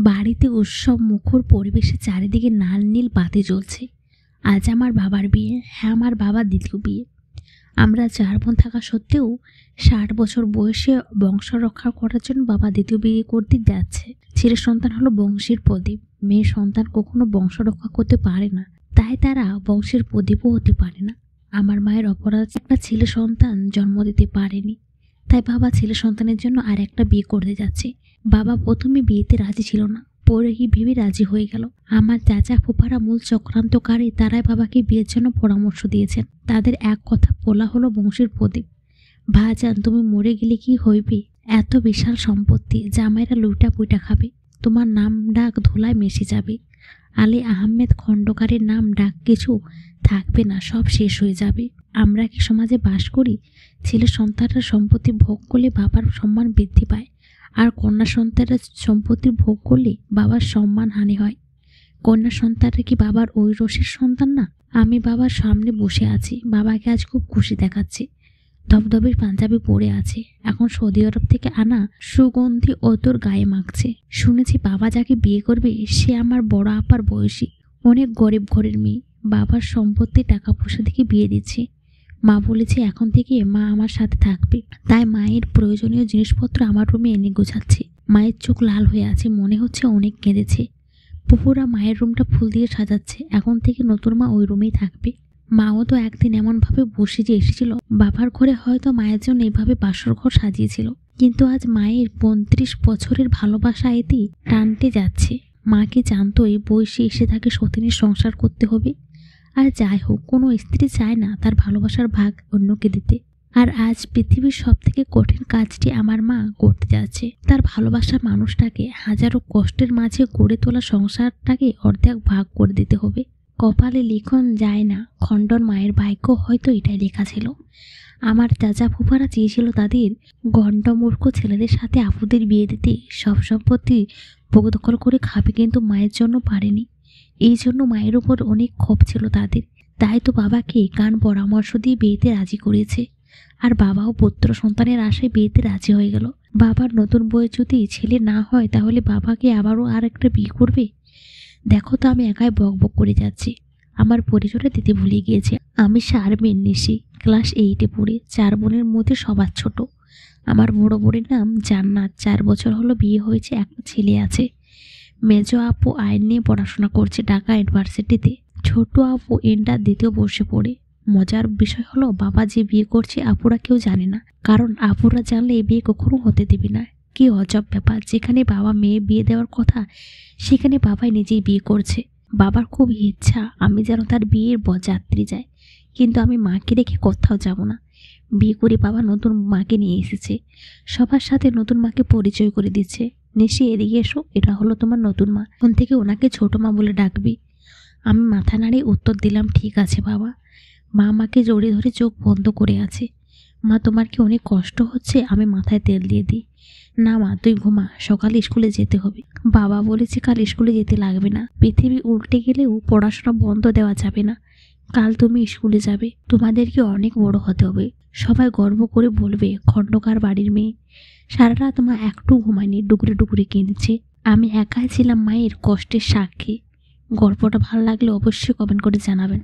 বাড়িতে উৎসব মুখর পরিবেশে চারিদিকে লাল নীল বাতি জ্বলছে। আজ আমার বাবার বিয়ে। হ্যাঁ, আমার বাবার দ্বিতীয় বিয়ে। আমরা 4 বোন থাকা সত্ত্বেও 60 বছর বয়সে বংশ রক্ষা করার জন্য বাবা দ্বিতীয় বিয়ে করতে যাচ্ছে। ছেলে সন্তান হলো বংশের প্রদীপ। মেয়ে সন্তান কখনো বংশ রক্ষা করতে পারে না, তাই তারা বংশের প্রদীপও হতে পারে না। আমার মায়ের অপরাধ একটা ছেলে সন্তান জন্ম দিতে পারেনি, তাই বাবা ছেলে সন্তানের জন্য আর একটা বিয়ে করতে যাচ্ছে। বাবা প্রথমে বিয়েতে রাজি ছিল না, পরে কি ভেবে রাজি হয়ে গেল। আমার চাচা ফুফারা মূল চক্রান্তকারী, তারাই বাবাকে বিয়ের জন্য পরামর্শ দিয়েছেন। তাদের এক কথা বলা হলো বংশের প্রদীপ। ভাইজান, তুমি মরে গেলে কি হইবে? এত বিশাল সম্পত্তি জামাইরা লুইটা পুইটা খাবে, তোমার নাম ডাক ধুলায় মিশে যাবে। আলী আহমেদ খণ্ডকারের নাম ডাক কিছু থাকবে না, সব শেষ হয়ে যাবে। আমরা কি সমাজে বাস করি? ছেলে সন্তানরা সম্পত্তি ভোগ করলে বাবার সম্মান বৃদ্ধি পায়, আর কন্যা সন্তানরা সম্পত্তি ভোগ করলে বাবার সম্মান হানি হয়। কন্যা সন্তানরা কি বাবার ওই রসের সন্তান না? আমি বাবার সামনে বসে আছি, বাবাকে আজ খুব খুশি দেখাচ্ছি। ধবধবের পাঞ্জাবি পরে আছে, এখন সৌদি আরব থেকে আনা সুগন্ধি ওতর গায়ে মাখছে। শুনেছি বাবা যাকে বিয়ে করবে সে আমার বড় আপার বয়সী, অনেক গরিব ঘরের মেয়ে। বাবার সম্পত্তি টাকা পয়সা থেকে বিয়ে দিচ্ছে। মা বলেছে এখন থেকে মা আমার সাথে থাকবে, তাই মায়ের প্রয়োজনীয় জিনিসপত্র আমার রুমে এনে গোছাচ্ছে। মায়ের চোখ লাল হয়ে আছে, মনে হচ্ছে অনেক কেঁদেছে। পুপুরা মায়ের রুমটা ফুল দিয়ে সাজাচ্ছে। এখন থেকে নতুন মা ওই রুমেই থাকবে। মাও তো একদিন এমনভাবে বসে যে এসেছিল, বাবার ঘরে হয়তো মায়ের জন্য এইভাবে বাসর ঘর সাজিয়েছিল, কিন্তু আজ মায়ের 35 বছরের ভালোবাসা এতেই টানতে যাচ্ছে। মা কি জানতো এই বয়সে এসে তাকে সতীনের সংসার করতে হবে? আর যাই হোক, কোনো স্ত্রী চায় না তার ভালোবাসার ভাগ অন্যকে দিতে। আর আজ পৃথিবীর সব থেকে কঠিন কাজটি আমার মা করতে যাচ্ছে। তার ভালোবাসার মানুষটাকে হাজারো কষ্টের মাঝে গড়ে তোলা সংসারটাকে অর্ধেক ভাগ করে দিতে হবে। কপালে লিখন যায় না, খণ্ডন মায়ের ভাগ্য হয়তো এটাই লেখা ছিল। আমার চাচা ফুফারা চেয়েছিল তাদের গণ্ডমূর্খ ছেলেদের সাথে আপুদের বিয়ে দিতে, সব সম্পত্তি ভোগ দখল করে খাবে, কিন্তু মায়ের জন্য পারেনি। এই জন্য মায়ের উপর অনেক ক্ষোভ ছিল তাদের। তাই তো বাবাকে কান পরামর্শ দিয়ে বিয়েতে রাজি করেছে। আর বাবাও পুত্র সন্তানের আশায় বিয়েতে রাজি হয়ে গেল। বাবার নতুন বউ যদি ছেলে না হয়, তাহলে বাবাকে আবারও আর একটা বিয়ে করবে। দেখো তো, আমি একাই বক বক করে যাচ্ছি। আমার পরিচয়টা দিতে ভুলে গিয়েছে। আমি শারমিন নিশি, ক্লাস 8-এ পড়ি। 4 বোনের মধ্যে সবার ছোট। আমার বড় বোনের নাম জান্নাত। 4 বছর হলো বিয়ে হয়েছে, একটা ছেলে আছে। মেজো আপু আইন নিয়ে পড়াশোনা করছে ঢাকা ইউনিভার্সিটিতে। ছোট আপু ইন্টার 2য় বর্ষে পড়ে। মজার বিষয় হলো, বাবা যে বিয়ে করছে আপুরা কেউ জানে না, কারণ আপুরা জানলে এই বিয়ে কখনো হতে দেবে না। কি অজব ব্যাপার, যেখানে বাবা মেয়ে বিয়ে দেওয়ার কথা সেখানে বাবাই নিজেই বিয়ে করছে। বাবার খুব ইচ্ছা আমি যেন তার বিয়ের বরযাত্রী যাই, কিন্তু আমি মাকে রেখে কোথাও যাব না। বিয়ে করে বাবা নতুন মাকে নিয়ে এসেছে, সবার সাথে নতুন মাকে পরিচয় করে দিচ্ছে। নিশি, এদিকে এসো, এটা হলো তোমার নতুন মা, এখন থেকে ওনাকে ছোট মা বলে ডাকবি। আমি মাথা নাড়িয়ে উত্তর দিলাম, ঠিক আছে বাবা। মা আমাকে জড়িয়ে ধরে চোখ বন্ধ করে আছে। মা, তোমার কি অনেক কষ্ট হচ্ছে? আমি মাথায় তেল দিয়ে দিই। না মা, তুই ঘুমা, সকালে স্কুলে যেতে হবে। বাবা বলেছে কাল স্কুলে যেতে লাগবে না। পৃথিবী উল্টে গেলেও পড়াশোনা বন্ধ দেওয়া যাবে না। কাল তুমি স্কুলে যাবে, তোমাদেরকে অনেক বড় হতে হবে। সবাই গর্ব করে বলবে খণ্ডকার বাড়ির মেয়ে। সারা রাত মা একটু ঘুমায়নি, ডুকরে ডুকরে কেঁদেছে। আমি একাই ছিলাম মায়ের কষ্টের সাক্ষী। গল্পটা ভালো লাগলে অবশ্যই কমেন্ট করে জানাবেন।